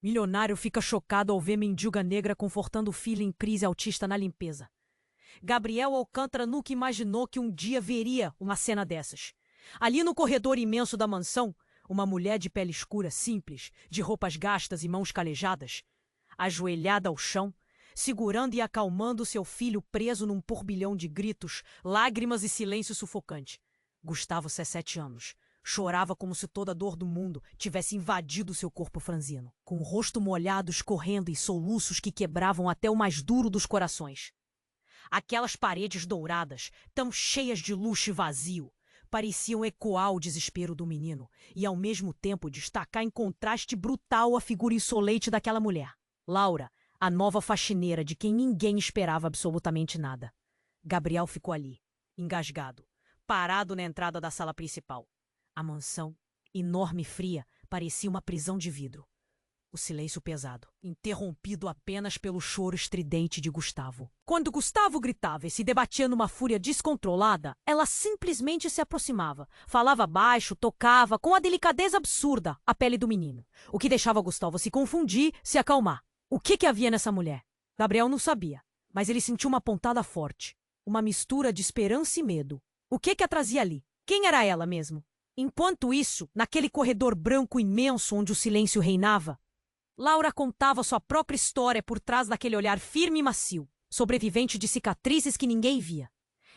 Milionário fica chocado ao ver mendiga negra confortando filho em crise autista na limpeza. Gabriel Alcântara nunca imaginou que um dia veria uma cena dessas. Ali no corredor imenso da mansão, uma mulher de pele escura, simples, de roupas gastas e mãos calejadas, ajoelhada ao chão, segurando e acalmando seu filho preso num turbilhão de gritos, lágrimas e silêncio sufocante. Gustavo, 17 anos, chorava como se toda a dor do mundo tivesse invadido seu corpo franzino, com o rosto molhado, escorrendo e soluços que quebravam até o mais duro dos corações. Aquelas paredes douradas, tão cheias de luxo e vazio, pareciam ecoar o desespero do menino e, ao mesmo tempo, destacar em contraste brutal a figura insolente daquela mulher. Laura, a nova faxineira de quem ninguém esperava absolutamente nada. Gabriel ficou ali, engasgado, parado na entrada da sala principal. A mansão, enorme e fria, parecia uma prisão de vidro. O silêncio pesado, interrompido apenas pelo choro estridente de Gustavo. Quando Gustavo gritava e se debatia numa fúria descontrolada, ela simplesmente se aproximava, falava baixo, tocava, com a delicadeza absurda, a pele do menino, o que deixava Gustavo se confundir, se acalmar. O que havia nessa mulher? Gabriel não sabia, mas ele sentiu uma pontada forte, uma mistura de esperança e medo. O que a trazia ali? Quem era ela mesmo? Enquanto isso, naquele corredor branco imenso onde o silêncio reinava, Laura contava sua própria história por trás daquele olhar firme e macio, sobrevivente de cicatrizes que ninguém via.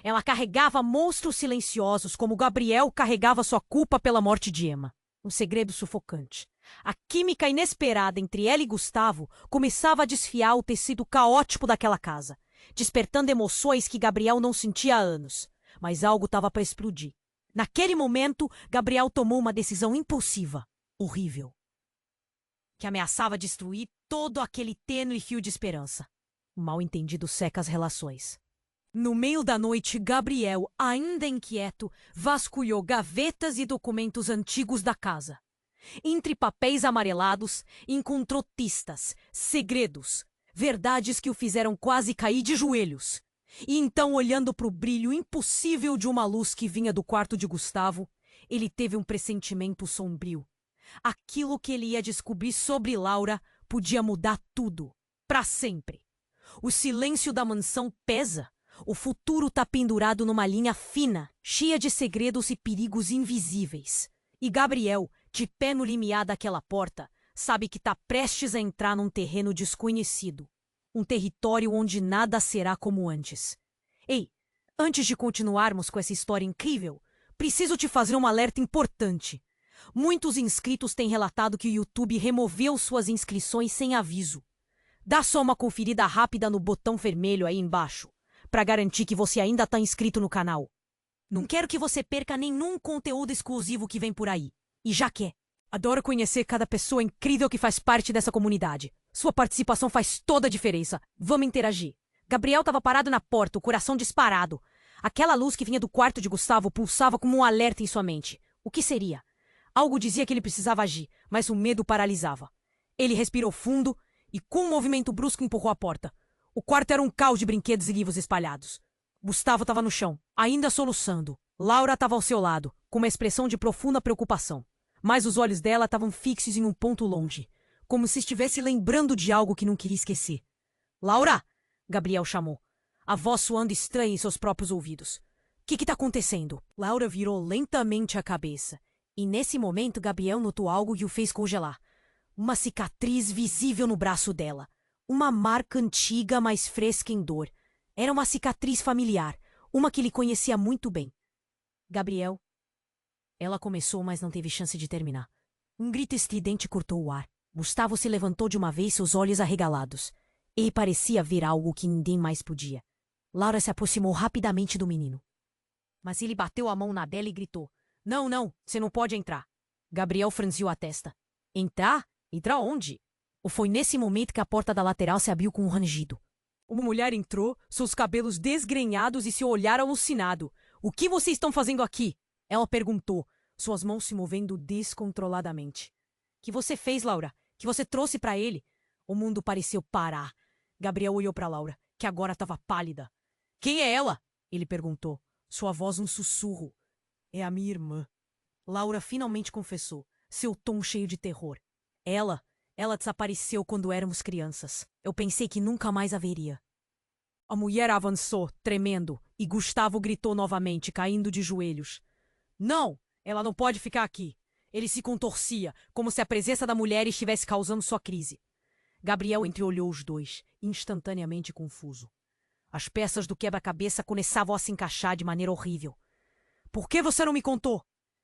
Ela carregava monstros silenciosos como Gabriel carregava sua culpa pela morte de Emma. Um segredo sufocante. A química inesperada entre ela e Gustavo começava a desfiar o tecido caótico daquela casa, despertando emoções que Gabriel não sentia há anos. Mas algo estava para explodir. Naquele momento, Gabriel tomou uma decisão impulsiva, horrível, que ameaçava destruir todo aquele tênue fio de esperança. O mal-entendido seca as relações. No meio da noite, Gabriel, ainda inquieto, vasculhou gavetas e documentos antigos da casa. Entre papéis amarelados, encontrou pistas, segredos, verdades que o fizeram quase cair de joelhos. E então, olhando para o brilho impossível de uma luz que vinha do quarto de Gustavo, ele teve um pressentimento sombrio. Aquilo que ele ia descobrir sobre Laura podia mudar tudo, para sempre. O silêncio da mansão pesa. O futuro está pendurado numa linha fina, cheia de segredos e perigos invisíveis. E Gabriel, de pé no limiar daquela porta, sabe que está prestes a entrar num terreno desconhecido. Um território onde nada será como antes. Ei, antes de continuarmos com essa história incrível, preciso te fazer um alerta importante. Muitos inscritos têm relatado que o YouTube removeu suas inscrições sem aviso. Dá só uma conferida rápida no botão vermelho aí embaixo, para garantir que você ainda está inscrito no canal. Não quero que você perca nenhum conteúdo exclusivo que vem por aí. E já quer. Adoro conhecer cada pessoa incrível que faz parte dessa comunidade. Sua participação faz toda a diferença. Vamos interagir. Gabriel estava parado na porta, o coração disparado. Aquela luz que vinha do quarto de Gustavo pulsava como um alerta em sua mente. O que seria? Algo dizia que ele precisava agir, mas o medo paralisava. Ele respirou fundo e, com um movimento brusco, empurrou a porta. O quarto era um caos de brinquedos e livros espalhados. Gustavo estava no chão, ainda soluçando. Laura estava ao seu lado, com uma expressão de profunda preocupação. Mas os olhos dela estavam fixos em um ponto longe, como se estivesse lembrando de algo que não queria esquecer. "Laura!" Gabriel chamou. A voz soando estranha em seus próprios ouvidos. "O que está acontecendo?" Laura virou lentamente a cabeça. E nesse momento, Gabriel notou algo que o fez congelar. Uma cicatriz visível no braço dela. Uma marca antiga, mas fresca em dor. Era uma cicatriz familiar, uma que ele conhecia muito bem. "Gabriel." Ela começou, mas não teve chance de terminar. Um grito estridente cortou o ar. Gustavo se levantou de uma vez, seus olhos arregalados. Ele parecia ver algo que ninguém mais podia. Laura se aproximou rapidamente do menino. Mas ele bateu a mão na dela e gritou: Não, você não pode entrar." Gabriel franziu a testa. "Entrar? Entrar onde?" Ou foi nesse momento que a porta da lateral se abriu com um rangido. Uma mulher entrou, seus cabelos desgrenhados e seu olhar alucinado. "O que vocês estão fazendo aqui?" Ela perguntou, suas mãos se movendo descontroladamente. "Que você fez, Laura? Que você trouxe para ele?" O mundo pareceu parar. Gabriel olhou para Laura, que agora estava pálida. "Quem é ela?" ele perguntou, sua voz um sussurro. "É a minha irmã." Laura finalmente confessou, seu tom cheio de terror. "Ela Ela desapareceu quando éramos crianças. Eu pensei que nunca mais a veria. A mulher avançou, tremendo, e Gustavo gritou novamente, caindo de joelhos. Não! Ela não pode ficar aqui. Ele se contorcia, como se a presença da mulher estivesse causando sua crise. Gabriel entreolhou os dois, instantaneamente confuso. As peças do quebra-cabeça começavam a se encaixar de maneira horrível. Por que você não me contou?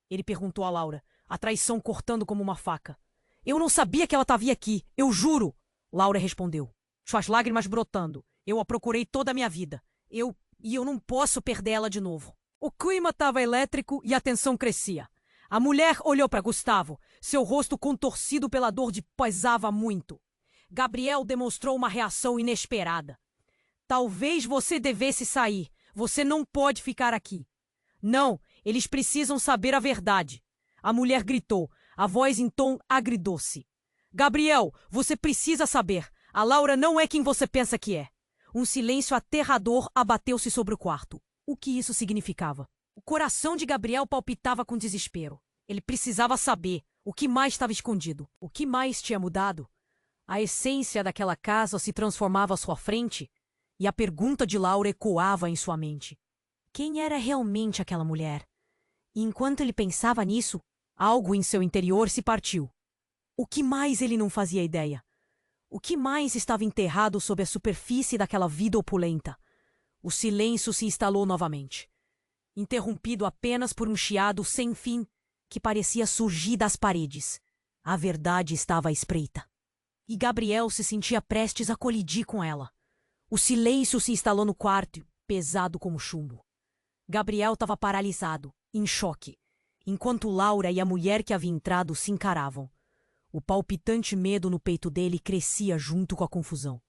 Ele perguntou a Laura, a traição cortando como uma faca. Eu não sabia que ela estava aqui, eu juro! Laura respondeu, suas lágrimas brotando. Eu a procurei toda a minha vida. Eu não posso perder ela de novo. O clima estava elétrico e a tensão crescia. A mulher olhou para Gustavo, seu rosto contorcido pela dor pesava muito. Gabriel demonstrou uma reação inesperada. Talvez você devesse sair. Você não pode ficar aqui. Não, eles precisam saber a verdade. A mulher gritou, a voz em tom agridoce. Gabriel, você precisa saber. A Laura não é quem você pensa que é. Um silêncio aterrador abateu-se sobre o quarto. O que isso significava? O coração de Gabriel palpitava com desespero. Ele precisava saber o que mais estava escondido. O que mais tinha mudado? A essência daquela casa se transformava à sua frente e a pergunta de Laura ecoava em sua mente. Quem era realmente aquela mulher? E enquanto ele pensava nisso, algo em seu interior se partiu. O que mais ele não fazia ideia? O que mais estava enterrado sob a superfície daquela vida opulenta? O silêncio se instalou novamente, interrompido apenas por um chiado sem fim que parecia surgir das paredes. A verdade estava à espreita. E Gabriel se sentia prestes a colidir com ela. O silêncio se instalou no quarto, pesado como chumbo. Gabriel estava paralisado, em choque, enquanto Laura e a mulher que havia entrado se encaravam. O palpitante medo no peito dele crescia junto com a confusão.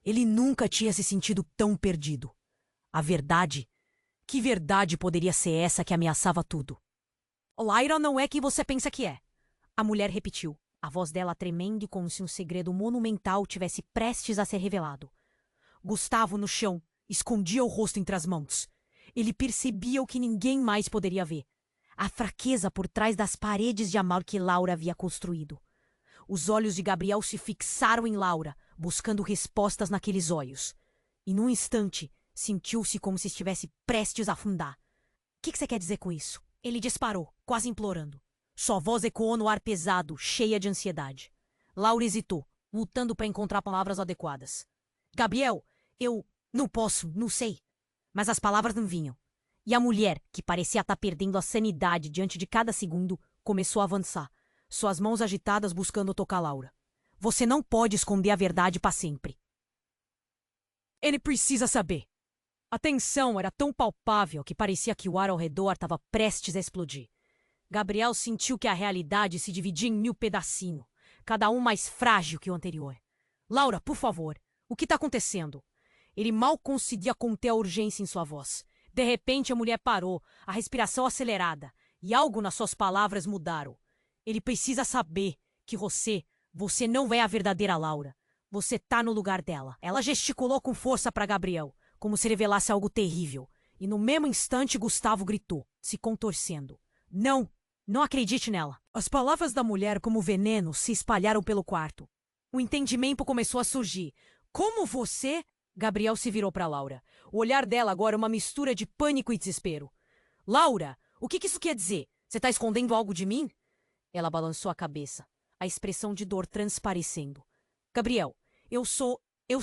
Ele nunca tinha se sentido tão perdido. A verdade? Que verdade poderia ser essa que ameaçava tudo? Laira não é quem você pensa que é. A mulher repetiu, a voz dela tremendo como se um segredo monumental tivesse prestes a ser revelado. Gustavo, no chão, escondia o rosto entre as mãos. Ele percebia o que ninguém mais poderia ver. A fraqueza por trás das paredes de amor que Laura havia construído. Os olhos de Gabriel se fixaram em Laura, buscando respostas naqueles olhos. E num instante, sentiu-se como se estivesse prestes a afundar. O que você quer dizer com isso? Ele disparou, quase implorando. Sua voz ecoou no ar pesado, cheia de ansiedade. Laura hesitou, lutando para encontrar palavras adequadas. Gabriel, eu não posso, não sei. Mas as palavras não vinham. E a mulher, que parecia estar perdendo a sanidade diante de cada segundo, começou a avançar, suas mãos agitadas buscando tocar Laura. Você não pode esconder a verdade para sempre. Ele precisa saber. A tensão era tão palpável que parecia que o ar ao redor estava prestes a explodir. Gabriel sentiu que a realidade se dividia em 1000 pedacinhos, cada um mais frágil que o anterior. Laura, por favor, o que está acontecendo? Ele mal conseguia conter a urgência em sua voz. De repente a mulher parou, a respiração acelerada, e algo nas suas palavras mudaram. Ele precisa saber que você não é a verdadeira Laura. Você tá no lugar dela. Ela gesticulou com força para Gabriel, como se revelasse algo terrível. E no mesmo instante Gustavo gritou, se contorcendo. Não! Não acredite nela. As palavras da mulher como veneno se espalharam pelo quarto. O entendimento começou a surgir. Como você... Gabriel se virou para Laura. O olhar dela agora uma mistura de pânico e desespero. Laura, o que isso quer dizer? Você tá escondendo algo de mim? Ela balançou a cabeça, a expressão de dor transparecendo. Gabriel, eu sou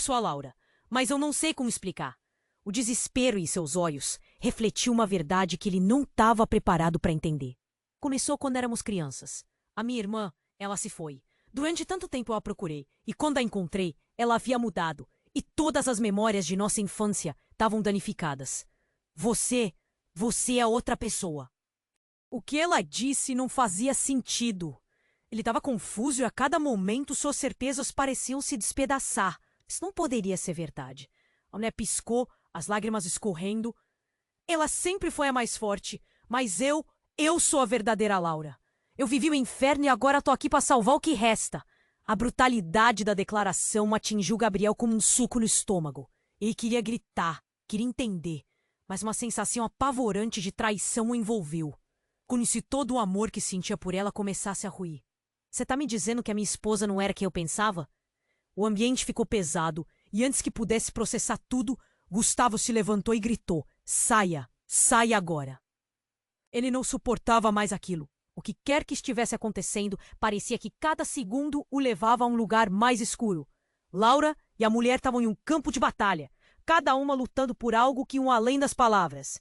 a Laura, mas eu não sei como explicar. O desespero em seus olhos refletiu uma verdade que ele não estava preparado para entender. Começou quando éramos crianças. A minha irmã, ela se foi. Durante tanto tempo eu a procurei, e quando a encontrei, ela havia mudado, e todas as memórias de nossa infância estavam danificadas. Você é outra pessoa. O que ela disse não fazia sentido. Ele estava confuso e a cada momento suas certezas pareciam se despedaçar. Isso não poderia ser verdade. A mulher piscou, as lágrimas escorrendo. Ela sempre foi a mais forte, mas eu sou a verdadeira Laura. Eu vivi o inferno e agora tô aqui para salvar o que resta. A brutalidade da declaração atingiu Gabriel como um soco no estômago. Ele queria gritar, queria entender, mas uma sensação apavorante de traição o envolveu, como se todo o amor que sentia por ela começasse a ruir. Você tá me dizendo que a minha esposa não era quem eu pensava? O ambiente ficou pesado e antes que pudesse processar tudo, Gustavo se levantou e gritou: Saia! Saia agora! Ele não suportava mais aquilo. O que quer que estivesse acontecendo, parecia que cada segundo o levava a um lugar mais escuro. Laura e a mulher estavam em um campo de batalha, cada uma lutando por algo que iam além das palavras.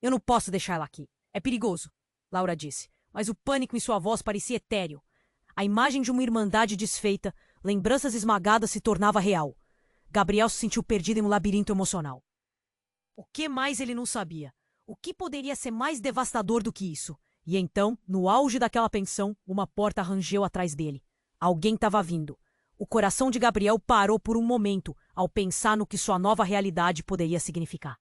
Eu não posso deixar ela aqui. É perigoso, Laura disse, mas o pânico em sua voz parecia etéreo. A imagem de uma irmandade desfeita, lembranças esmagadas se tornava real. Gabriel se sentiu perdido em um labirinto emocional. O que mais ele não sabia? O que poderia ser mais devastador do que isso? E então, no auge daquela tensão, uma porta rangeu atrás dele. Alguém estava vindo. O coração de Gabriel parou por um momento ao pensar no que sua nova realidade poderia significar.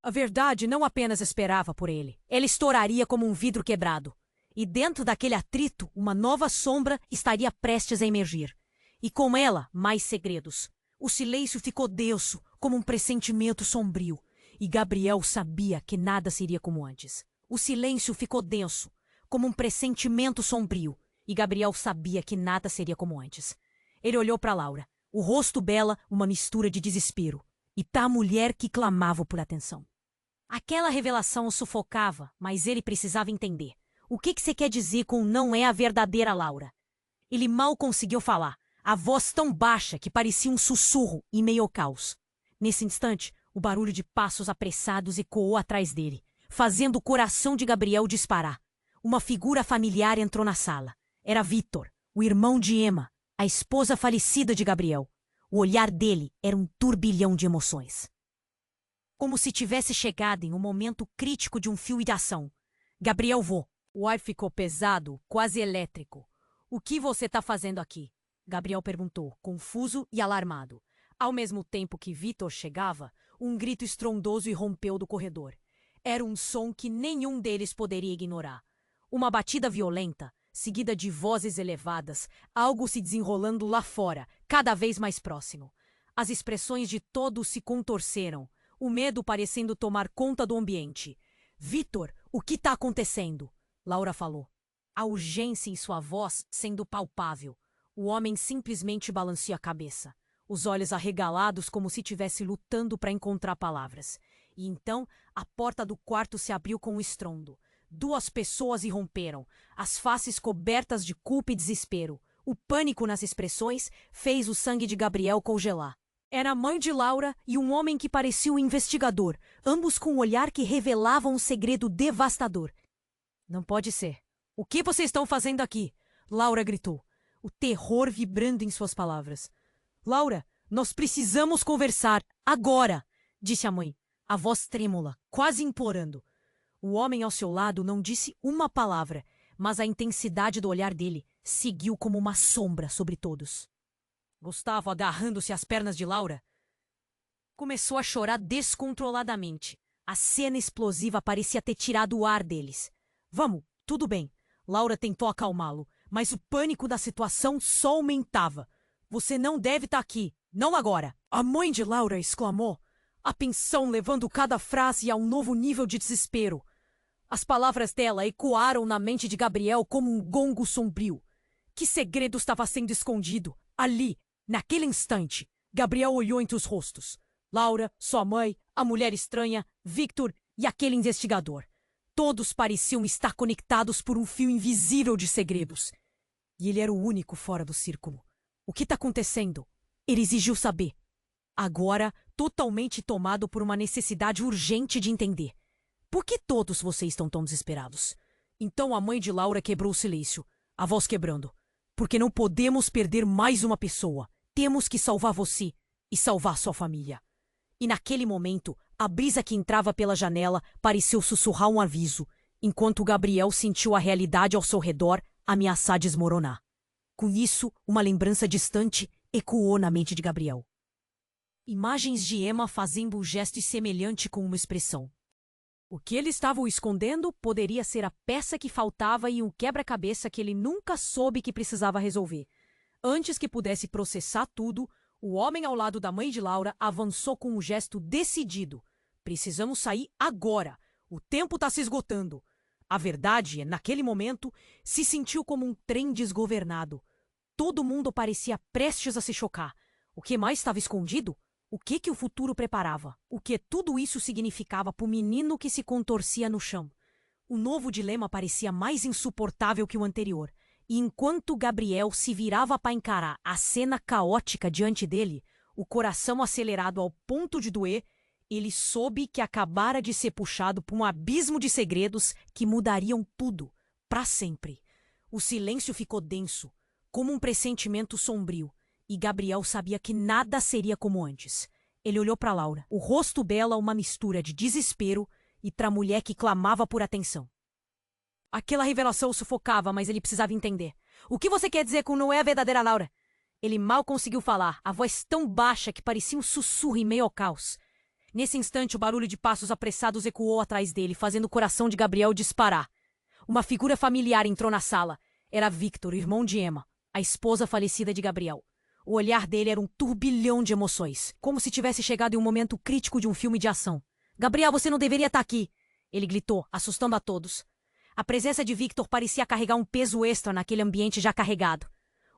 A verdade não apenas esperava por ele. Ela estouraria como um vidro quebrado. E dentro daquele atrito, uma nova sombra estaria prestes a emergir. E com ela, mais segredos. O silêncio ficou denso, como um pressentimento sombrio. E Gabriel sabia que nada seria como antes. O silêncio ficou denso, como um pressentimento sombrio, e Gabriel sabia que nada seria como antes. Ele olhou para Laura, o rosto bela, uma mistura de desespero, e a mulher que clamava por atenção. Aquela revelação o sufocava, mas ele precisava entender. O que você quer dizer com não é a verdadeira Laura? Ele mal conseguiu falar, a voz tão baixa que parecia um sussurro em meio ao caos. Nesse instante, o barulho de passos apressados ecoou atrás dele, fazendo o coração de Gabriel disparar. Uma figura familiar entrou na sala. Era Vitor, o irmão de Emma, a esposa falecida de Gabriel. O olhar dele era um turbilhão de emoções. Como se tivesse chegado em um momento crítico de um filme de ação. Gabriel voou. O ar ficou pesado, quase elétrico. O que você está fazendo aqui? Gabriel perguntou, confuso e alarmado. Ao mesmo tempo que Vitor chegava, um grito estrondoso irrompeu do corredor. Era um som que nenhum deles poderia ignorar. Uma batida violenta, seguida de vozes elevadas, algo se desenrolando lá fora, cada vez mais próximo. As expressões de todos se contorceram, o medo parecendo tomar conta do ambiente. Vitor, o que está acontecendo? Laura falou. A urgência em sua voz sendo palpável. O homem simplesmente balanceou a cabeça, os olhos arregalados como se estivesse lutando para encontrar palavras. E então, a porta do quarto se abriu com um estrondo. 2 pessoas irromperam, as faces cobertas de culpa e desespero. O pânico nas expressões fez o sangue de Gabriel congelar. Era a mãe de Laura e um homem que parecia um investigador, ambos com um olhar que revelava um segredo devastador. Não pode ser. O que vocês estão fazendo aqui? Laura gritou, o terror vibrando em suas palavras. Laura, nós precisamos conversar, agora, disse a mãe, a voz trêmula, quase implorando. O homem ao seu lado não disse uma palavra, mas a intensidade do olhar dele seguiu como uma sombra sobre todos. Gustavo, agarrando-se às pernas de Laura, começou a chorar descontroladamente. A cena explosiva parecia ter tirado o ar deles. Vamos, tudo bem. Laura tentou acalmá-lo, mas o pânico da situação só aumentava. Você não deve estar aqui, não agora. A mãe de Laura exclamou, a tensão levando cada frase a um novo nível de desespero. As palavras dela ecoaram na mente de Gabriel como um gongo sombrio. Que segredo estava sendo escondido? Ali, naquele instante, Gabriel olhou entre os rostos. Laura, sua mãe, a mulher estranha, Victor e aquele investigador. Todos pareciam estar conectados por um fio invisível de segredos. E ele era o único fora do círculo. O que está acontecendo? Ele exigiu saber. Agora, totalmente tomado por uma necessidade urgente de entender. Por que todos vocês estão tão desesperados? Então a mãe de Laura quebrou o silêncio, a voz quebrando. Porque não podemos perder mais uma pessoa. Temos que salvar você e salvar sua família. E naquele momento, a brisa que entrava pela janela pareceu sussurrar um aviso, enquanto Gabriel sentiu a realidade ao seu redor ameaçar desmoronar. Com isso, uma lembrança distante ecoou na mente de Gabriel. Imagens de Emma fazendo um gesto semelhante com uma expressão. O que ele estava escondendo poderia ser a peça que faltava em um quebra-cabeça que ele nunca soube que precisava resolver. Antes que pudesse processar tudo, o homem ao lado da mãe de Laura avançou com um gesto decidido. Precisamos sair agora. O tempo está se esgotando. A verdade, naquele momento, se sentiu como um trem desgovernado. Todo mundo parecia prestes a se chocar. O que mais estava escondido? O que o futuro preparava? O que tudo isso significava para o menino que se contorcia no chão? O novo dilema parecia mais insuportável que o anterior. E enquanto Gabriel se virava para encarar a cena caótica diante dele, o coração acelerado ao ponto de doer, ele soube que acabara de ser puxado por um abismo de segredos que mudariam tudo, para sempre. O silêncio ficou denso, como um pressentimento sombrio, e Gabriel sabia que nada seria como antes. Ele olhou para Laura, o rosto dela uma mistura de desespero e para a mulher que clamava por atenção. Aquela revelação o sufocava, mas ele precisava entender. O que você quer dizer com não é a verdadeira Laura? Ele mal conseguiu falar, a voz tão baixa que parecia um sussurro em meio ao caos. Nesse instante, o barulho de passos apressados ecoou atrás dele, fazendo o coração de Gabriel disparar. Uma figura familiar entrou na sala. Era Victor, irmão de Emma, a esposa falecida de Gabriel. O olhar dele era um turbilhão de emoções, como se tivesse chegado em um momento crítico de um filme de ação. Gabriel, você não deveria estar aqui! Ele gritou, assustando a todos. A presença de Victor parecia carregar um peso extra naquele ambiente já carregado.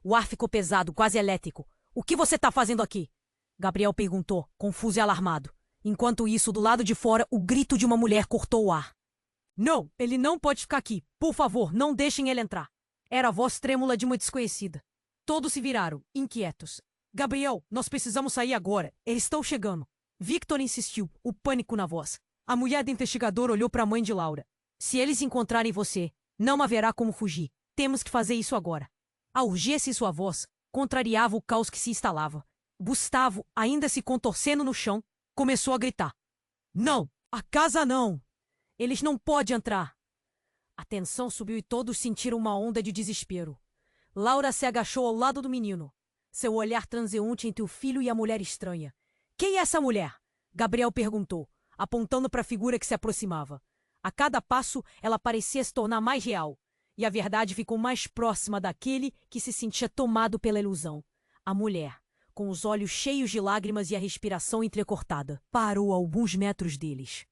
O ar ficou pesado, quase elétrico. O que você está fazendo aqui? Gabriel perguntou, confuso e alarmado. Enquanto isso, do lado de fora, o grito de uma mulher cortou o ar. Não, ele não pode ficar aqui. Por favor, não deixem ele entrar. Era a voz trêmula de uma desconhecida. Todos se viraram, inquietos. Gabriel, nós precisamos sair agora. Eles estão chegando. Victor insistiu, o pânico na voz. A mulher do investigador olhou para a mãe de Laura. Se eles encontrarem você, não haverá como fugir. Temos que fazer isso agora. A urgência em sua voz contrariava o caos que se instalava. Gustavo, ainda se contorcendo no chão, começou a gritar. Não! A casa não! Eles não podem entrar! A tensão subiu e todos sentiram uma onda de desespero. Laura se agachou ao lado do menino, seu olhar transeunte entre o filho e a mulher estranha. Quem é essa mulher? Gabriel perguntou, apontando para a figura que se aproximava. A cada passo, ela parecia se tornar mais real, e a verdade ficou mais próxima daquele que se sentia tomado pela ilusão. A mulher, com os olhos cheios de lágrimas e a respiração entrecortada, parou a alguns metros deles.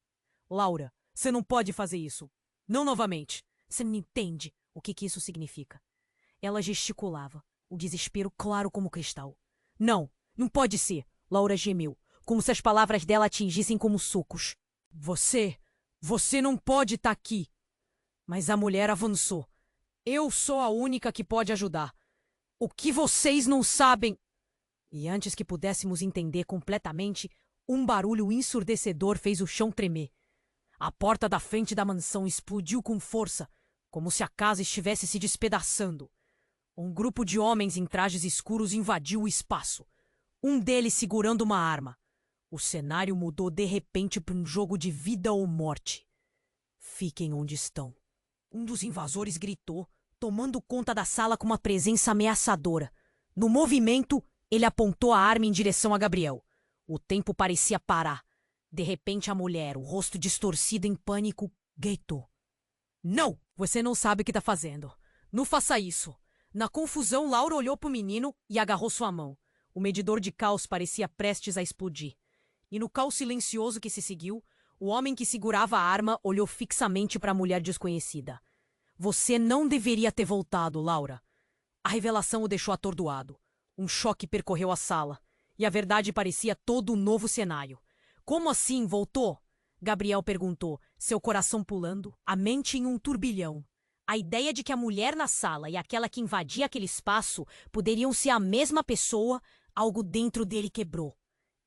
Laura, você não pode fazer isso. Não novamente. Você não entende o que isso significa. Ela gesticulava, o desespero claro como cristal. Não, não pode ser, Laura gemeu, como se as palavras dela atingissem como socos. Você não pode estar aqui. Mas a mulher avançou. Eu sou a única que pode ajudar. O que vocês não sabem... E antes que pudéssemos entender completamente, um barulho ensurdecedor fez o chão tremer. A porta da frente da mansão explodiu com força, como se a casa estivesse se despedaçando. Um grupo de homens em trajes escuros invadiu o espaço, um deles segurando uma arma. O cenário mudou de repente para um jogo de vida ou morte. Fiquem onde estão. Um dos invasores gritou, tomando conta da sala com uma presença ameaçadora. No movimento, ele apontou a arma em direção a Gabriel. O tempo parecia parar. De repente, a mulher, o rosto distorcido em pânico, gritou. Não! Você não sabe o que está fazendo. Não faça isso. Na confusão, Laura olhou para o menino e agarrou sua mão. O medidor de caos parecia prestes a explodir. E no caos silencioso que se seguiu, o homem que segurava a arma olhou fixamente para a mulher desconhecida. Você não deveria ter voltado, Laura. A revelação o deixou atordoado. Um choque percorreu a sala, e a verdade parecia todo um novo cenário. Como assim voltou? Gabriel perguntou, seu coração pulando, a mente em um turbilhão. A ideia de que a mulher na sala e aquela que invadia aquele espaço poderiam ser a mesma pessoa, algo dentro dele quebrou.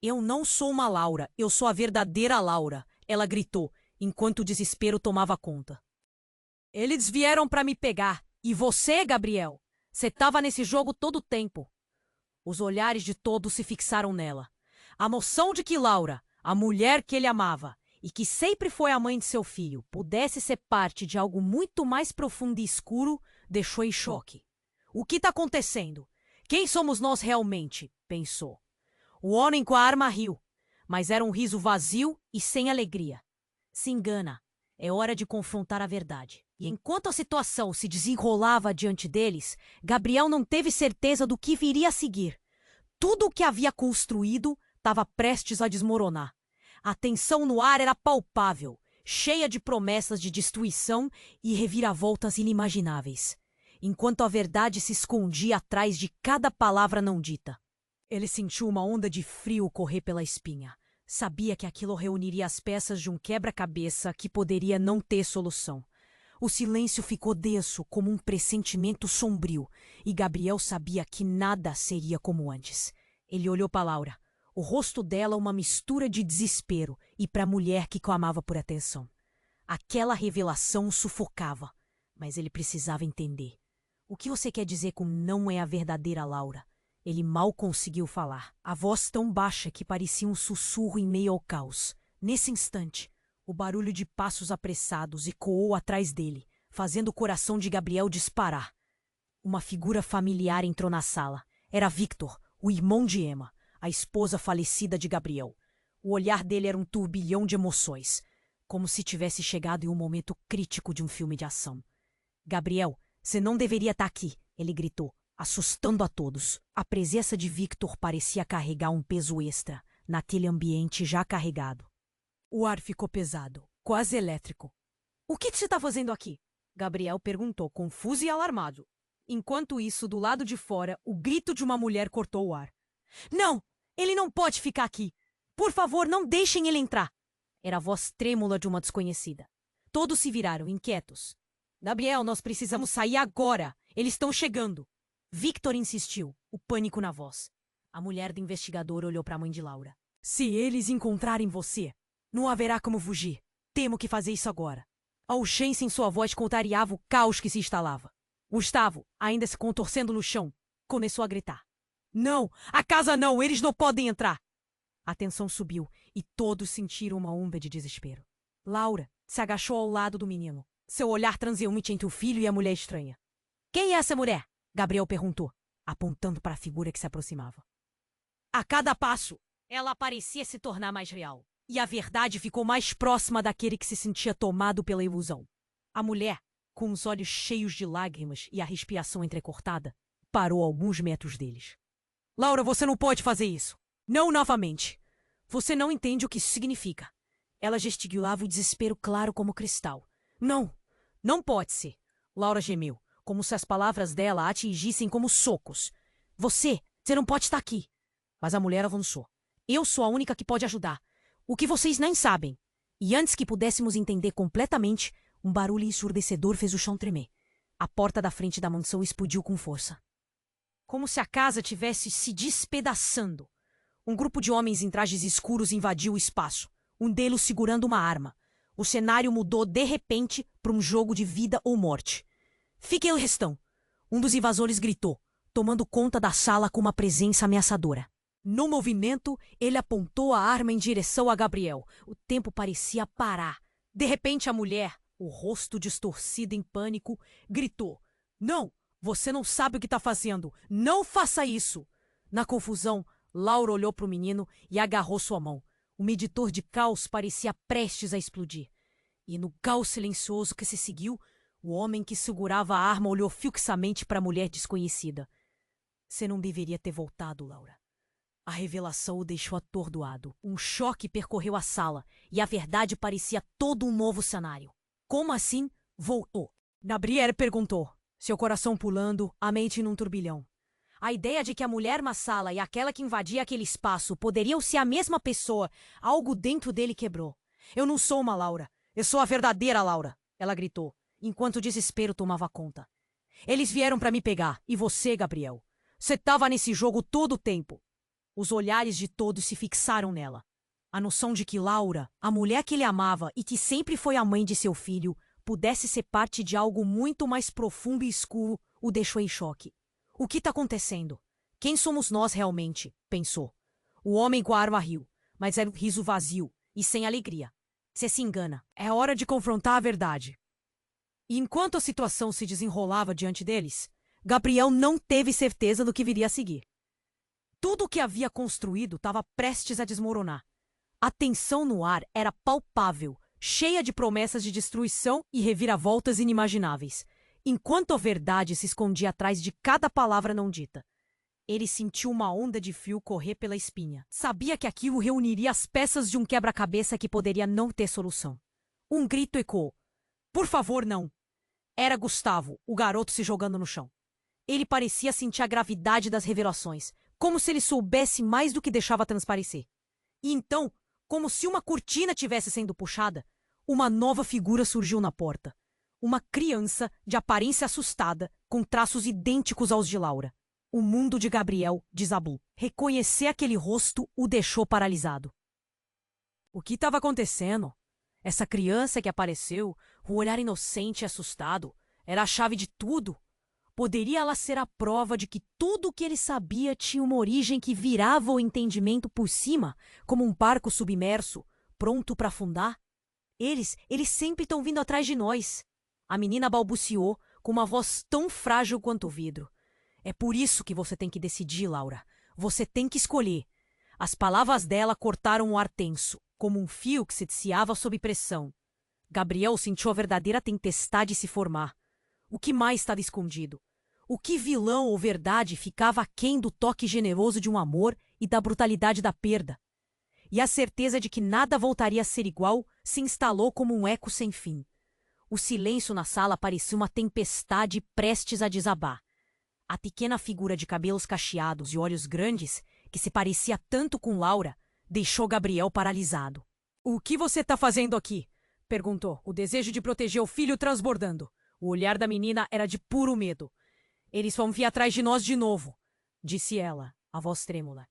Eu não sou uma Laura, eu sou a verdadeira Laura, ela gritou, enquanto o desespero tomava conta. Eles vieram para me pegar. E você, Gabriel? Você estava nesse jogo todo o tempo. Os olhares de todos se fixaram nela. A noção de que Laura, a mulher que ele amava, e que sempre foi a mãe de seu filho, pudesse ser parte de algo muito mais profundo e escuro, deixou em choque. O que está acontecendo? Quem somos nós realmente? Pensou. O homem com a arma riu, mas era um riso vazio e sem alegria. Se engana. É hora de confrontar a verdade. E enquanto a situação se desenrolava diante deles, Gabriel não teve certeza do que viria a seguir. Tudo o que havia construído estava prestes a desmoronar. A tensão no ar era palpável. cheia de promessas de destruição e reviravoltas inimagináveis, enquanto a verdade se escondia atrás de cada palavra não dita. Ele sentiu uma onda de frio correr pela espinha. Sabia que aquilo reuniria as peças de um quebra-cabeça que poderia não ter solução. O silêncio ficou denso como um pressentimento sombrio, e Gabriel sabia que nada seria como antes. Ele olhou para Laura. O rosto dela uma mistura de desespero e para a mulher que clamava por atenção. Aquela revelação o sufocava, mas ele precisava entender. O que você quer dizer com não é a verdadeira Laura? Ele mal conseguiu falar, a voz tão baixa que parecia um sussurro em meio ao caos. Nesse instante, o barulho de passos apressados ecoou atrás dele, fazendo o coração de Gabriel disparar. Uma figura familiar entrou na sala. Era Victor, o irmão de Emma, a esposa falecida de Gabriel. O olhar dele era um turbilhão de emoções, como se tivesse chegado em um momento crítico de um filme de ação. Gabriel, você não deveria estar aqui, ele gritou, assustando a todos. A presença de Victor parecia carregar um peso extra, naquele ambiente já carregado. O ar ficou pesado, quase elétrico. O que você está fazendo aqui? Gabriel perguntou, confuso e alarmado. Enquanto isso, do lado de fora, o grito de uma mulher cortou o ar. Não! Ele não pode ficar aqui! Por favor, não deixem ele entrar! Era a voz trêmula de uma desconhecida. Todos se viraram, inquietos. Gabriel, nós precisamos sair agora! Eles estão chegando! Victor insistiu, o pânico na voz. A mulher do investigador olhou para a mãe de Laura. Se eles encontrarem você, não haverá como fugir. Temo que fazer isso agora. A urgência em sua voz contrariava o caos que se instalava. Gustavo, ainda se contorcendo no chão, começou a gritar. Não! A casa não! Eles não podem entrar! A tensão subiu e todos sentiram uma onda de desespero. Laura se agachou ao lado do menino, seu olhar transeunte entre o filho e a mulher estranha. Quem é essa mulher? Gabriel perguntou, apontando para a figura que se aproximava. A cada passo, ela parecia se tornar mais real, e a verdade ficou mais próxima daquele que se sentia tomado pela ilusão. A mulher, com os olhos cheios de lágrimas e a respiração entrecortada, parou a alguns metros deles. Laura, você não pode fazer isso. Não novamente. Você não entende o que isso significa. Ela gesticulava o desespero claro como cristal. Não, não pode ser. Laura gemeu, como se as palavras dela a atingissem como socos. Você não pode estar aqui. Mas a mulher avançou. Eu sou a única que pode ajudar. O que vocês nem sabem. E antes que pudéssemos entender completamente, um barulho ensurdecedor fez o chão tremer. A porta da frente da mansão explodiu com força. Como se a casa tivesse se despedaçando. Um grupo de homens em trajes escuros invadiu o espaço, um deles segurando uma arma. O cenário mudou de repente para um jogo de vida ou morte. Fiquem o restão. Um dos invasores gritou, tomando conta da sala com uma presença ameaçadora. No movimento, ele apontou a arma em direção a Gabriel. O tempo parecia parar. De repente, a mulher, o rosto distorcido em pânico, gritou. Não! Você não sabe o que está fazendo! Não faça isso! Na confusão, Laura olhou para o menino e agarrou sua mão. O medidor de caos parecia prestes a explodir. E no caos silencioso que se seguiu, o homem que segurava a arma olhou fixamente para a mulher desconhecida. Você não deveria ter voltado, Laura. A revelação o deixou atordoado. Um choque percorreu a sala e a verdade parecia todo um novo cenário. Como assim voltou? Gabriel perguntou, seu coração pulando, a mente num turbilhão. A ideia de que a mulher na sala e aquela que invadia aquele espaço poderiam ser a mesma pessoa, algo dentro dele quebrou. Eu não sou uma Laura. Eu sou a verdadeira Laura, ela gritou, enquanto o desespero tomava conta. Eles vieram para me pegar, e você, Gabriel? Você estava nesse jogo todo o tempo. Os olhares de todos se fixaram nela. A noção de que Laura, a mulher que ele amava e que sempre foi a mãe de seu filho, pudesse ser parte de algo muito mais profundo e escuro, o deixou em choque. O que está acontecendo? Quem somos nós realmente? Pensou. O homem com a arma riu, mas era um riso vazio e sem alegria. Você se engana. É hora de confrontar a verdade. E enquanto a situação se desenrolava diante deles, Gabriel não teve certeza do que viria a seguir. Tudo o que havia construído estava prestes a desmoronar. A tensão no ar era palpável, cheia de promessas de destruição e reviravoltas inimagináveis, enquanto a verdade se escondia atrás de cada palavra não dita. Ele sentiu uma onda de frio correr pela espinha. Sabia que aquilo reuniria as peças de um quebra-cabeça que poderia não ter solução. Um grito ecoou. Por favor, não. Era Gustavo, o garoto se jogando no chão. Ele parecia sentir a gravidade das revelações, como se ele soubesse mais do que deixava transparecer. E então, como se uma cortina tivesse sendo puxada, uma nova figura surgiu na porta. Uma criança de aparência assustada, com traços idênticos aos de Laura. O mundo de Gabriel desabou. Reconhecer aquele rosto o deixou paralisado. O que estava acontecendo? Essa criança que apareceu, o olhar inocente e assustado, era a chave de tudo. Poderia ela ser a prova de que tudo o que ele sabia tinha uma origem que virava o entendimento por cima, como um barco submerso, pronto para afundar? Eles sempre estão vindo atrás de nós. A menina balbuciou com uma voz tão frágil quanto o vidro. É por isso que você tem que decidir, Laura. Você tem que escolher. As palavras dela cortaram o ar tenso, como um fio que se desciava sob pressão. Gabriel sentiu a verdadeira tempestade se formar. O que mais estava escondido? O que vilão ou verdade ficava aquém do toque generoso de um amor e da brutalidade da perda? E a certeza de que nada voltaria a ser igual se instalou como um eco sem fim. O silêncio na sala parecia uma tempestade prestes a desabar. A pequena figura de cabelos cacheados e olhos grandes, que se parecia tanto com Laura, deixou Gabriel paralisado. "O que você está fazendo aqui?" perguntou, o desejo de proteger o filho transbordando. O olhar da menina era de puro medo. "Eles vão vir atrás de nós de novo", disse ela, a voz trêmula.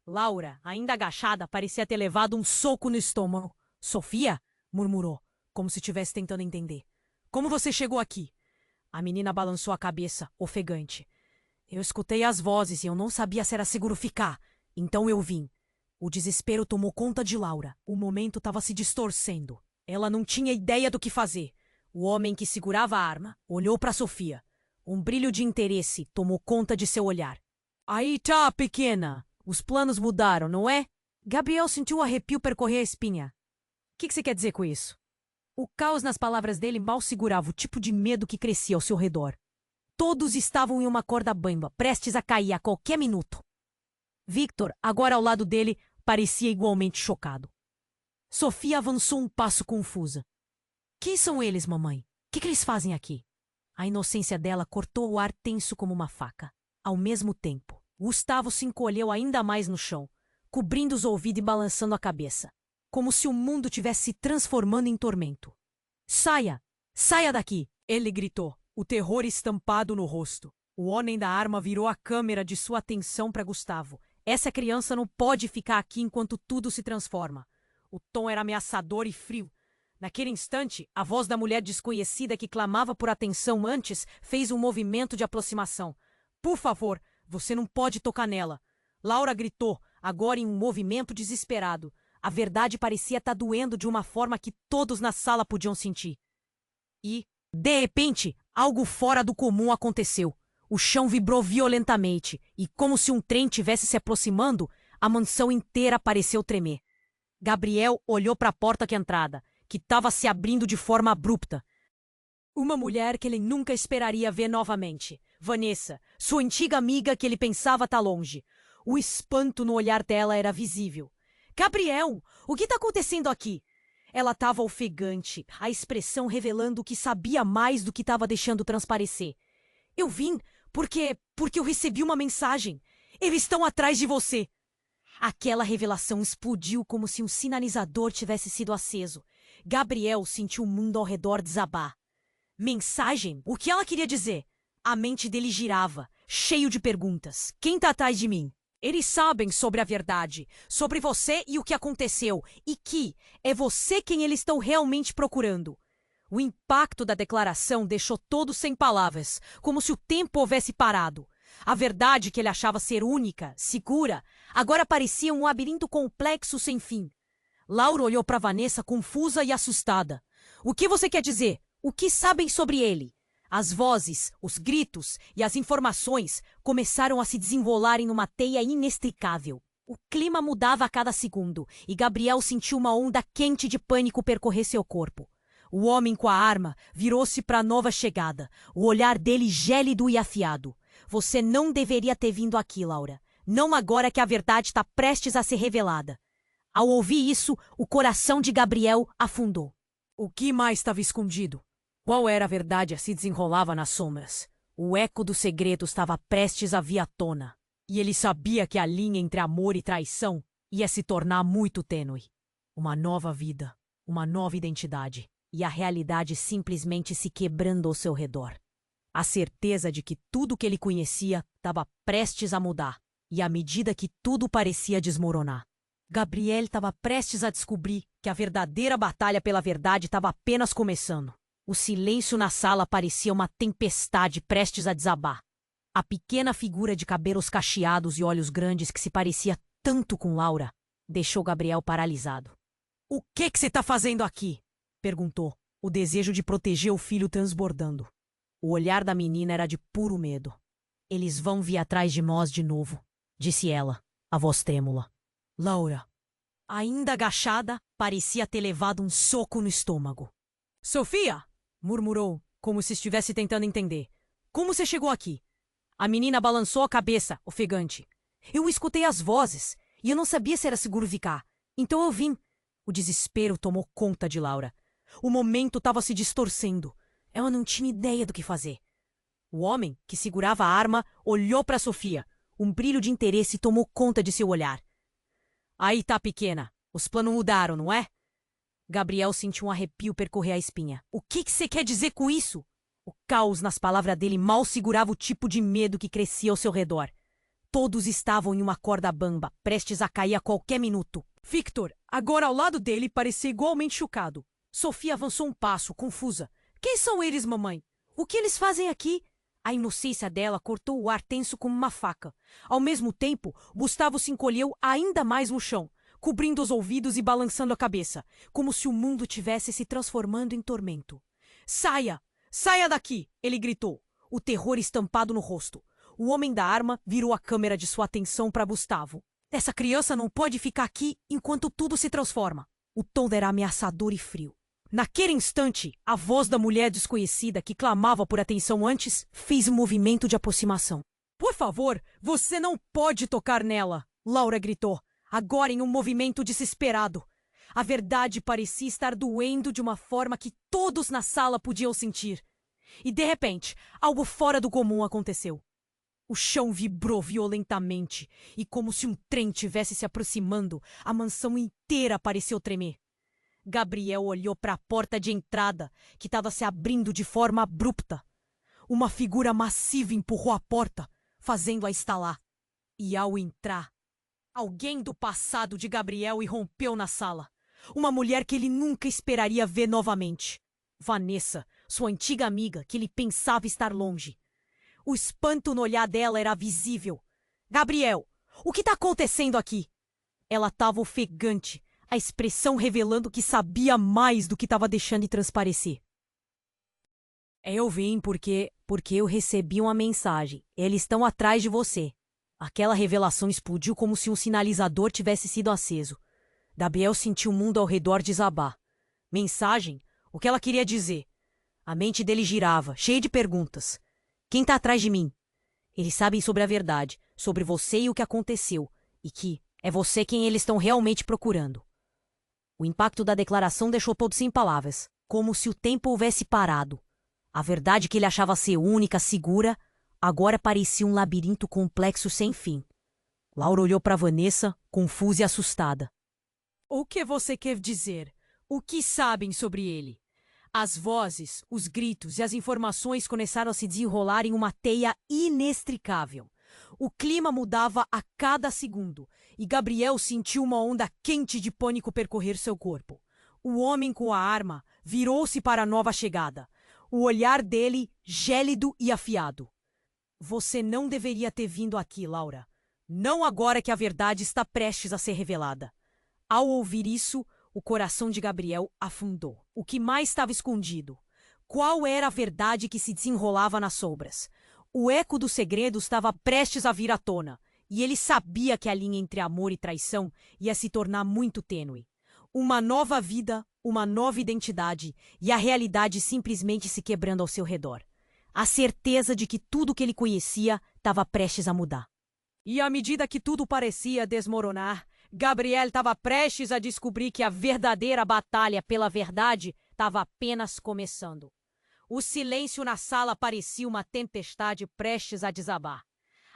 Laura, ainda agachada, parecia ter levado um soco no estômago. "Sofia?" murmurou, como se estivesse tentando entender. "Como você chegou aqui?" A menina balançou a cabeça, ofegante. "Eu escutei as vozes e eu não sabia se era seguro ficar. Então eu vim." O desespero tomou conta de Laura. O momento estava se distorcendo. Ela não tinha ideia do que fazer. O homem que segurava a arma olhou para Sofia. Um brilho de interesse tomou conta de seu olhar. "Aí tá, pequena. Os planos mudaram, não é?" Gabriel sentiu um arrepio percorrer a espinha. "O que você quer dizer com isso?" O caos nas palavras dele mal segurava o tipo de medo que crescia ao seu redor. Todos estavam em uma corda bamba, prestes a cair a qualquer minuto. Victor, agora ao lado dele, parecia igualmente chocado. Sofia avançou um passo confusa. "Quem são eles, mamãe? O que eles fazem aqui?" A inocência dela cortou o ar tenso como uma faca. Ao mesmo tempo, Gustavo se encolheu ainda mais no chão, cobrindo os ouvidos e balançando a cabeça, como se o mundo tivesse se transformando em tormento. "Saia! Saia daqui!" ele gritou, o terror estampado no rosto. O homem da arma virou a câmera de sua atenção para Gustavo. "Essa criança não pode ficar aqui enquanto tudo se transforma." O tom era ameaçador e frio. Naquele instante, a voz da mulher desconhecida que clamava por atenção antes fez um movimento de aproximação. "Por favor, você não pode tocar nela." Laura gritou, agora em um movimento desesperado. A verdade parecia estar doendo de uma forma que todos na sala podiam sentir. E, de repente, algo fora do comum aconteceu. O chão vibrou violentamente e, como se um trem tivesse se aproximando, a mansão inteira pareceu tremer. Gabriel olhou para a porta de entrada, que estava se abrindo de forma abrupta. Uma mulher que ele nunca esperaria ver novamente. Vanessa, sua antiga amiga que ele pensava estar longe. O espanto no olhar dela era visível. "Gabriel, o que está acontecendo aqui?" Ela estava ofegante, a expressão revelando que sabia mais do que estava deixando transparecer. "Eu vim porque eu recebi uma mensagem. Eles estão atrás de você." Aquela revelação explodiu como se um sinalizador tivesse sido aceso. Gabriel sentiu o mundo ao redor desabar. Mensagem? O que ela queria dizer? A mente dele girava, cheio de perguntas. "Quem está atrás de mim?" "Eles sabem sobre a verdade, sobre você e o que aconteceu, e que é você quem eles estão realmente procurando." O impacto da declaração deixou todos sem palavras, como se o tempo houvesse parado. A verdade que ele achava ser única, segura, agora parecia um labirinto complexo sem fim. Laura olhou para Vanessa confusa e assustada. "O que você quer dizer? O que sabem sobre ele?" As vozes, os gritos e as informações começaram a se desenrolar em uma teia inextricável. O clima mudava a cada segundo e Gabriel sentiu uma onda quente de pânico percorrer seu corpo. O homem com a arma virou-se para a nova chegada, o olhar dele gélido e afiado. "Você não deveria ter vindo aqui, Laura. Não agora que a verdade está prestes a ser revelada." Ao ouvir isso, o coração de Gabriel afundou. O que mais estava escondido? Qual era a verdade a se desenrolava nas sombras? O eco do segredo estava prestes a vir à tona. E ele sabia que a linha entre amor e traição ia se tornar muito tênue. Uma nova vida, uma nova identidade, e a realidade simplesmente se quebrando ao seu redor. A certeza de que tudo que ele conhecia estava prestes a mudar, e à medida que tudo parecia desmoronar. Gabriel estava prestes a descobrir que a verdadeira batalha pela verdade estava apenas começando. O silêncio na sala parecia uma tempestade prestes a desabar. A pequena figura de cabelos cacheados e olhos grandes que se parecia tanto com Laura deixou Gabriel paralisado. — O que você está fazendo aqui? Perguntou, o desejo de proteger o filho transbordando. O olhar da menina era de puro medo. — Eles vão vir atrás de nós de novo, disse ela, a voz trêmula. Laura, ainda agachada, parecia ter levado um soco no estômago. — Sofia! Murmurou, como se estivesse tentando entender. — Como você chegou aqui? A menina balançou a cabeça, ofegante. — Eu escutei as vozes, e eu não sabia se era seguro ficar. Então eu vim. O desespero tomou conta de Laura. O momento estava se distorcendo. Ela não tinha ideia do que fazer. O homem, que segurava a arma, olhou para Sofia. Um brilho de interesse tomou conta de seu olhar. — Aí tá, pequena. Os planos mudaram, não é? Gabriel sentiu um arrepio percorrer a espinha. — O que você quer dizer com isso? O caos nas palavras dele mal segurava o tipo de medo que crescia ao seu redor. Todos estavam em uma corda bamba, prestes a cair a qualquer minuto. Victor, agora ao lado dele, parecia igualmente chocado. Sofia avançou um passo, confusa. — Quem são eles, mamãe? O que eles fazem aqui? A inocência dela cortou o ar tenso como uma faca. Ao mesmo tempo, Gustavo se encolheu ainda mais no chão, cobrindo os ouvidos e balançando a cabeça, como se o mundo tivesse se transformando em tormento. — Saia! Saia daqui! Ele gritou, o terror estampado no rosto. O homem da arma virou a câmera de sua atenção para Gustavo. — Essa criança não pode ficar aqui enquanto tudo se transforma. O tom era ameaçador e frio. Naquele instante, a voz da mulher desconhecida que clamava por atenção antes fez um movimento de aproximação. — Por favor, você não pode tocar nela! Laura gritou, agora em um movimento desesperado. A verdade parecia estar doendo de uma forma que todos na sala podiam sentir. E, de repente, algo fora do comum aconteceu. O chão vibrou violentamente, e como se um trem tivesse se aproximando, a mansão inteira pareceu tremer. Gabriel olhou para a porta de entrada, que estava se abrindo de forma abrupta. Uma figura massiva empurrou a porta, fazendo-a estalar. E ao entrar, alguém do passado de Gabriel irrompeu na sala. Uma mulher que ele nunca esperaria ver novamente. Vanessa, sua antiga amiga, que ele pensava estar longe. O espanto no olhar dela era visível. — Gabriel, o que está acontecendo aqui? Ela estava ofegante, a expressão revelando que sabia mais do que estava deixando de transparecer. — Eu vim porque eu recebi uma mensagem. Eles estão atrás de você. Aquela revelação explodiu como se um sinalizador tivesse sido aceso. Gabriel sentiu o mundo ao redor desabar. Mensagem? O que ela queria dizer? A mente dele girava, cheia de perguntas. Quem está atrás de mim? Eles sabem sobre a verdade, sobre você e o que aconteceu, e que é você quem eles estão realmente procurando. O impacto da declaração deixou todos sem palavras, como se o tempo houvesse parado. A verdade que ele achava ser única, segura, agora parecia um labirinto complexo sem fim. Laura olhou para Vanessa, confusa e assustada. — O que você quer dizer? O que sabem sobre ele? As vozes, os gritos e as informações começaram a se desenrolar em uma teia inextricável. O clima mudava a cada segundo, e Gabriel sentiu uma onda quente de pânico percorrer seu corpo. O homem com a arma virou-se para a nova chegada, o olhar dele gélido e afiado. — Você não deveria ter vindo aqui, Laura. Não agora que a verdade está prestes a ser revelada. Ao ouvir isso, o coração de Gabriel afundou. O que mais estava escondido? Qual era a verdade que se desenrolava nas sombras? O eco do segredo estava prestes a vir à tona, e ele sabia que a linha entre amor e traição ia se tornar muito tênue. Uma nova vida, uma nova identidade, e a realidade simplesmente se quebrando ao seu redor. A certeza de que tudo que ele conhecia estava prestes a mudar. E à medida que tudo parecia desmoronar, Gabriel estava prestes a descobrir que a verdadeira batalha pela verdade estava apenas começando. O silêncio na sala parecia uma tempestade prestes a desabar.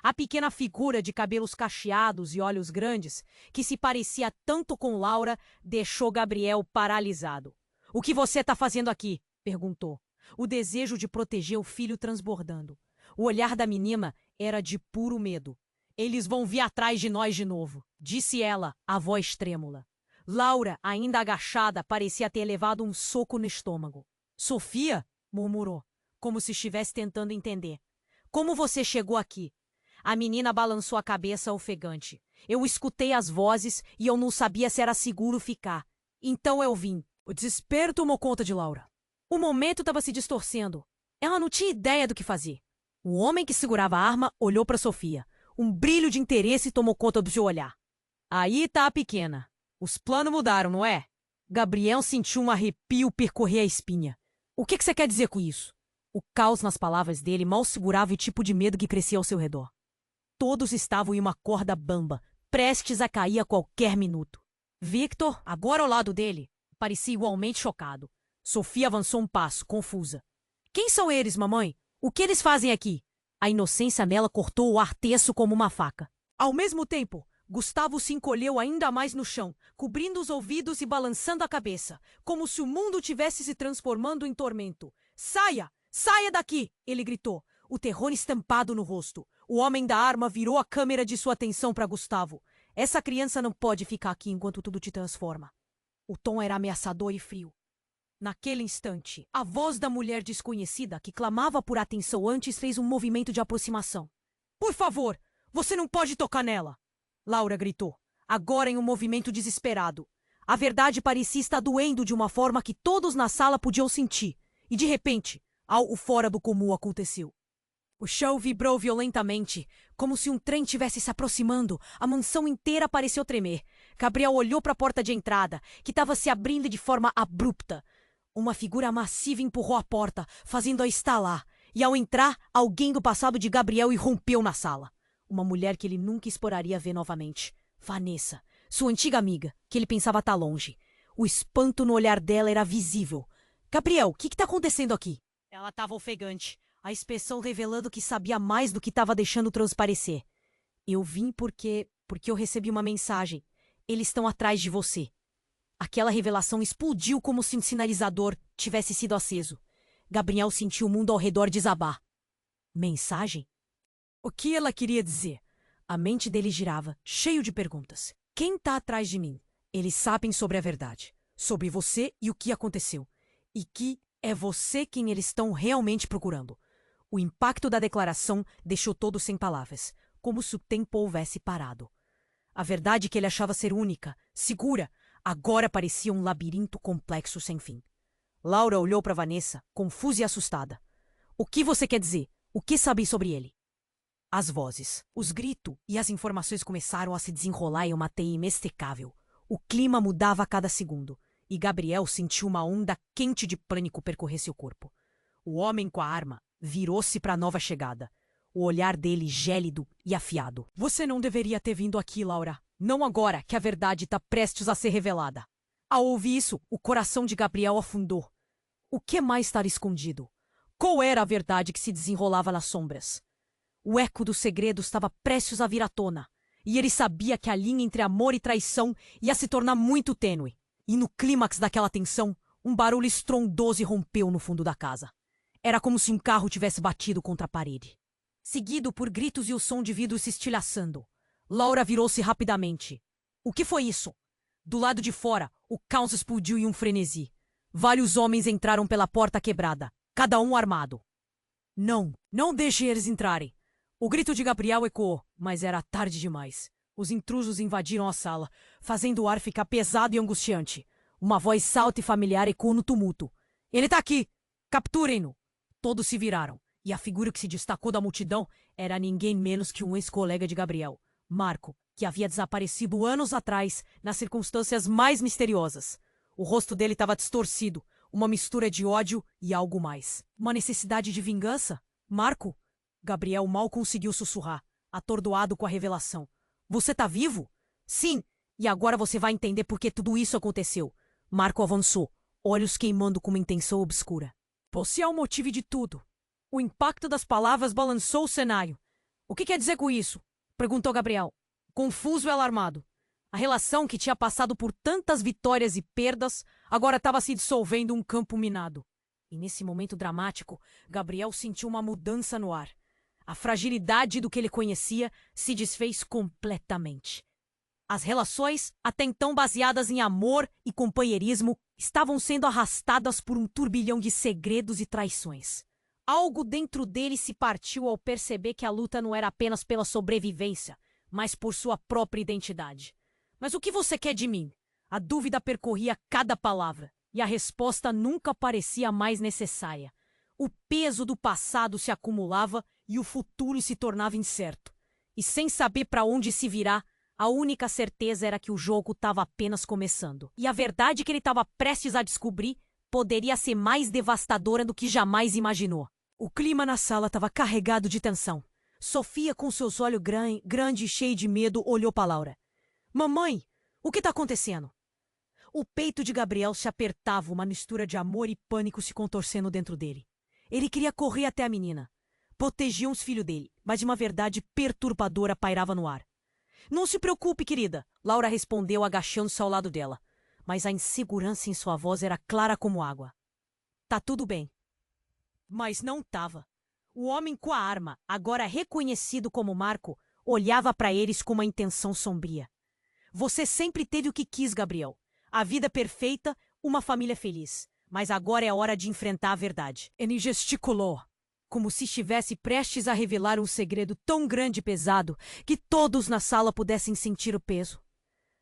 A pequena figura de cabelos cacheados e olhos grandes, que se parecia tanto com Laura, deixou Gabriel paralisado. "O que você está fazendo aqui?" perguntou, o desejo de proteger o filho transbordando. O olhar da menina era de puro medo. "Eles vão vir atrás de nós de novo", disse ela, a voz trêmula. Laura, ainda agachada, parecia ter levado um soco no estômago. "Sofia?" murmurou, como se estivesse tentando entender. "Como você chegou aqui?" A menina balançou a cabeça ofegante. "Eu escutei as vozes e eu não sabia se era seguro ficar. Então eu vim." O desespero tomou conta de Laura. O momento estava se distorcendo. Ela não tinha ideia do que fazer. O homem que segurava a arma olhou para Sofia. Um brilho de interesse tomou conta do seu olhar. "Aí tá a pequena. Os planos mudaram, não é?" Gabriel sentiu um arrepio percorrer a espinha. "O que você quer dizer com isso?" O caos nas palavras dele mal segurava o tipo de medo que crescia ao seu redor. Todos estavam em uma corda bamba, prestes a cair a qualquer minuto. Victor, agora ao lado dele, parecia igualmente chocado. Sofia avançou um passo, confusa. "Quem são eles, mamãe? O que eles fazem aqui?" A inocência nela cortou o ar teso como uma faca. Ao mesmo tempo, Gustavo se encolheu ainda mais no chão, cobrindo os ouvidos e balançando a cabeça, como se o mundo tivesse se transformando em tormento. "Saia! Saia daqui!" ele gritou, o terror estampado no rosto. O homem da arma virou a câmera de sua atenção para Gustavo. "Essa criança não pode ficar aqui enquanto tudo te transforma." O tom era ameaçador e frio. Naquele instante, a voz da mulher desconhecida, que clamava por atenção antes, fez um movimento de aproximação. "Por favor, você não pode tocar nela!" Laura gritou, agora em um movimento desesperado. A verdade parecia estar doendo de uma forma que todos na sala podiam sentir. E, de repente, algo fora do comum aconteceu. O chão vibrou violentamente, como se um trem estivesse se aproximando. A mansão inteira pareceu tremer. Gabriel olhou para a porta de entrada, que estava se abrindo de forma abrupta. Uma figura massiva empurrou a porta, fazendo-a estalar. E, ao entrar, alguém do passado de Gabriel irrompeu na sala. Uma mulher que ele nunca esperaria ver novamente. Vanessa, sua antiga amiga, que ele pensava estar longe. O espanto no olhar dela era visível. "Gabriel, o que está acontecendo aqui?" Ela estava ofegante, a expressão revelando que sabia mais do que estava deixando transparecer. "Eu vim porque eu recebi uma mensagem. Eles estão atrás de você." Aquela revelação explodiu como se um sinalizador tivesse sido aceso. Gabriel sentiu o mundo ao redor desabar. Mensagem? O que ela queria dizer? A mente dele girava, cheio de perguntas. Quem está atrás de mim? Eles sabem sobre a verdade, sobre você e o que aconteceu. E que é você quem eles estão realmente procurando. O impacto da declaração deixou todos sem palavras, como se o tempo houvesse parado. A verdade que ele achava ser única, segura, agora parecia um labirinto complexo sem fim. Laura olhou para Vanessa, confusa e assustada. "O que você quer dizer? O que sabe sobre ele?" As vozes, os gritos e as informações começaram a se desenrolar em uma teia imextricável. O clima mudava a cada segundo, e Gabriel sentiu uma onda quente de pânico percorrer seu corpo. O homem com a arma virou-se para a nova chegada, o olhar dele gélido e afiado. "Você não deveria ter vindo aqui, Laura. Não agora que a verdade está prestes a ser revelada." Ao ouvir isso, o coração de Gabriel afundou. O que mais estava escondido? Qual era a verdade que se desenrolava nas sombras? O eco do segredo estava prestes a vir à tona, e ele sabia que a linha entre amor e traição ia se tornar muito tênue. E no clímax daquela tensão, um barulho estrondoso irrompeu no fundo da casa. Era como se um carro tivesse batido contra a parede. Seguido por gritos e o som de vidro se estilhaçando. Laura virou-se rapidamente. O que foi isso? Do lado de fora, o caos explodiu em um frenesi. Vários homens entraram pela porta quebrada, cada um armado. "Não, não deixe eles entrarem." O grito de Gabriel ecoou, mas era tarde demais. Os intrusos invadiram a sala, fazendo o ar ficar pesado e angustiante. Uma voz alta e familiar ecoou no tumulto. "Ele está aqui! Capturem-no!" Todos se viraram, e a figura que se destacou da multidão era ninguém menos que um ex-colega de Gabriel, Marco, que havia desaparecido anos atrás nas circunstâncias mais misteriosas. O rosto dele estava distorcido, uma mistura de ódio e algo mais. Uma necessidade de vingança? Marco? Gabriel mal conseguiu sussurrar, atordoado com a revelação. "Você tá vivo?" "Sim, e agora você vai entender por que tudo isso aconteceu." Marco avançou, olhos queimando com uma intenção obscura. Você é o motivo de tudo. O impacto das palavras balançou o cenário. O que quer dizer com isso? Perguntou Gabriel, confuso e alarmado. A relação que tinha passado por tantas vitórias e perdas agora estava se dissolvendo em um campo minado. E nesse momento dramático, Gabriel sentiu uma mudança no ar. A fragilidade do que ele conhecia se desfez completamente. As relações, até então baseadas em amor e companheirismo, estavam sendo arrastadas por um turbilhão de segredos e traições. Algo dentro dele se partiu ao perceber que a luta não era apenas pela sobrevivência, mas por sua própria identidade. Mas o que você quer de mim? A dúvida percorria cada palavra, e a resposta nunca parecia mais necessária. O peso do passado se acumulava e o futuro se tornava incerto. E sem saber para onde se virar, a única certeza era que o jogo estava apenas começando. E a verdade que ele estava prestes a descobrir poderia ser mais devastadora do que jamais imaginou. O clima na sala estava carregado de tensão. Sofia, com seus olhos grandes e cheios de medo, olhou para Laura. Mamãe, o que está acontecendo? O peito de Gabriel se apertava, uma mistura de amor e pânico se contorcendo dentro dele. Ele queria correr até a menina. Protegiam os filhos dele, mas uma verdade perturbadora pairava no ar. Não se preocupe, querida, Laura respondeu agachando-se ao lado dela. Mas a insegurança em sua voz era clara como água. Tá tudo bem. Mas não tava. O homem com a arma, agora reconhecido como Marco, olhava para eles com uma intenção sombria. Você sempre teve o que quis, Gabriel. A vida perfeita, uma família feliz. Mas agora é hora de enfrentar a verdade. Ele gesticulou, como se estivesse prestes a revelar um segredo tão grande e pesado que todos na sala pudessem sentir o peso.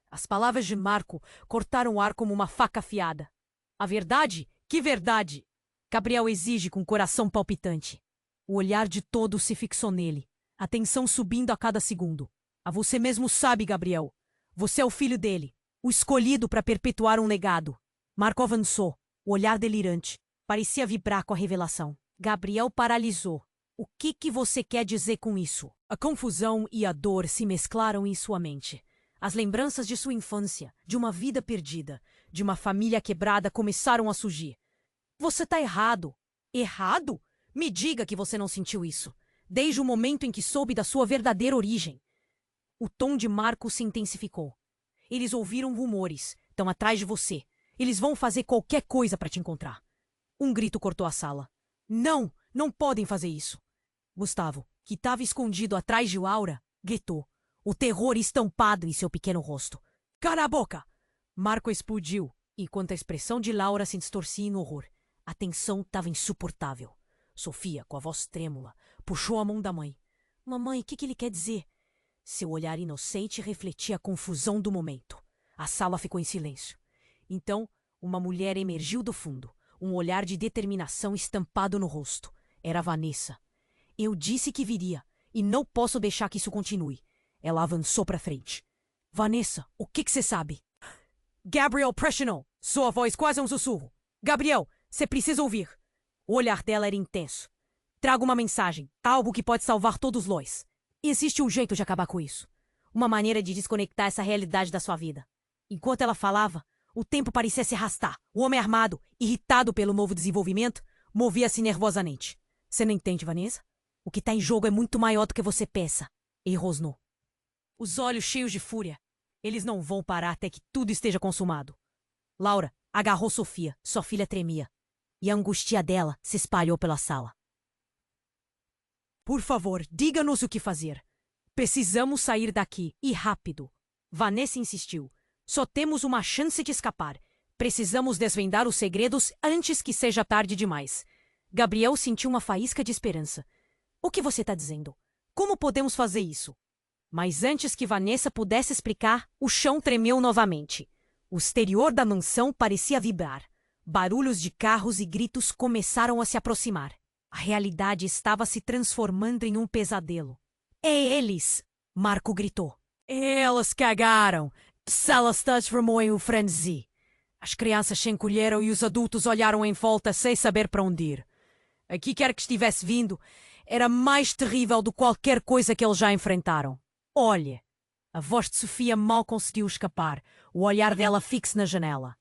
As palavras de Marco cortaram o ar como uma faca afiada. A verdade? Que verdade? Gabriel exige com o coração palpitante. O olhar de todos se fixou nele, a tensão subindo a cada segundo. A você mesmo sabe, Gabriel. Você é o filho dele, o escolhido para perpetuar um legado. Marco avançou, o olhar delirante. Parecia vibrar com a revelação. Gabriel paralisou. O que você quer dizer com isso? A confusão e a dor se mesclaram em sua mente. As lembranças de sua infância, de uma vida perdida, de uma família quebrada começaram a surgir. Você tá errado. Errado? Me diga que você não sentiu isso, desde o momento em que soube da sua verdadeira origem. O tom de Marco se intensificou. Eles ouviram rumores, estão atrás de você. Eles vão fazer qualquer coisa para te encontrar. Um grito cortou a sala. Não, não podem fazer isso. Gustavo, que estava escondido atrás de Laura, gritou, o terror estampado em seu pequeno rosto. Cala a boca! Marco explodiu, enquanto a expressão de Laura se distorcia em horror. A tensão estava insuportável. Sofia, com a voz trêmula, puxou a mão da mãe. Mamãe, o que ele quer dizer? Seu olhar inocente refletia a confusão do momento. A sala ficou em silêncio. Então, uma mulher emergiu do fundo, um olhar de determinação estampado no rosto. Era Vanessa. Eu disse que viria, e não posso deixar que isso continue. Ela avançou para frente. Vanessa, o que você sabe? Gabriel pressionou. Sua voz quase um sussurro. Gabriel, você precisa ouvir. O olhar dela era intenso. Traga uma mensagem, algo que pode salvar todos nós. Existe um jeito de acabar com isso. Uma maneira de desconectar essa realidade da sua vida. Enquanto ela falava, o tempo parecia se arrastar. O homem armado, irritado pelo novo desenvolvimento, movia-se nervosamente. Você não entende, Vanessa? O que está em jogo é muito maior do que você pensa. Ele rosnou. Os olhos cheios de fúria. Eles não vão parar até que tudo esteja consumado. Laura agarrou Sofia. Sua filha tremia. E a angústia dela se espalhou pela sala. Por favor, diga-nos o que fazer. Precisamos sair daqui, e rápido. Vanessa insistiu. Só temos uma chance de escapar. Precisamos desvendar os segredos antes que seja tarde demais. Gabriel sentiu uma faísca de esperança. O que você está dizendo? Como podemos fazer isso? Mas antes que Vanessa pudesse explicar, o chão tremeu novamente. O exterior da mansão parecia vibrar. Barulhos de carros e gritos começaram a se aproximar. A realidade estava se transformando em um pesadelo. É eles! Marco gritou. Eles cagaram! A sala se transformou em um frenesi. As crianças se encolheram e os adultos olharam em volta sem saber para onde ir. A que quer que estivesse vindo, era mais terrível do que qualquer coisa que eles já enfrentaram. Olhe! A voz de Sofia mal conseguiu escapar, o olhar dela fixo na janela.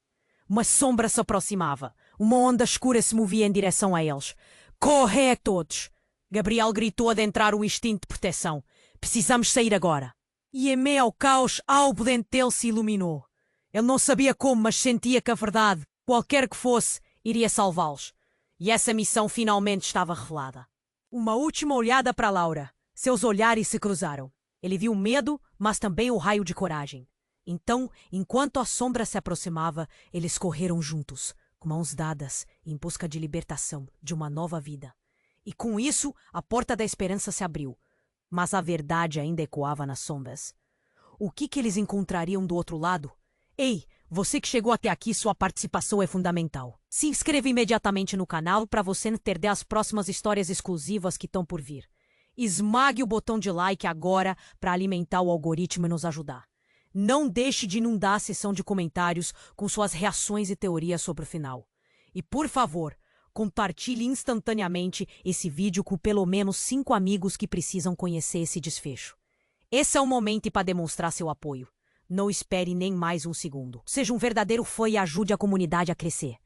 Uma sombra se aproximava. Uma onda escura se movia em direção a eles. Corre todos! Gabriel gritou, adentrar o instinto de proteção. Precisamos sair agora. E em meio ao caos, algo dentro dele se iluminou. Ele não sabia como, mas sentia que a verdade, qualquer que fosse, iria salvá-los. E essa missão finalmente estava revelada. Uma última olhada para Laura. Seus olhares se cruzaram. Ele viu medo, mas também o raio de coragem. Então, enquanto a sombra se aproximava, eles correram juntos, com mãos dadas, em busca de libertação, de uma nova vida. E com isso, a porta da esperança se abriu. Mas a verdade ainda ecoava nas sombras. O que eles encontrariam do outro lado? Ei, você que chegou até aqui, sua participação é fundamental. Se inscreva imediatamente no canal para você não perder as próximas histórias exclusivas que estão por vir. Esmague o botão de like agora para alimentar o algoritmo e nos ajudar. Não deixe de inundar a seção de comentários com suas reações e teorias sobre o final. E, por favor, compartilhe instantaneamente esse vídeo com pelo menos 5 amigos que precisam conhecer esse desfecho. Esse é o momento para demonstrar seu apoio. Não espere nem mais um segundo. Seja um verdadeiro fã e ajude a comunidade a crescer.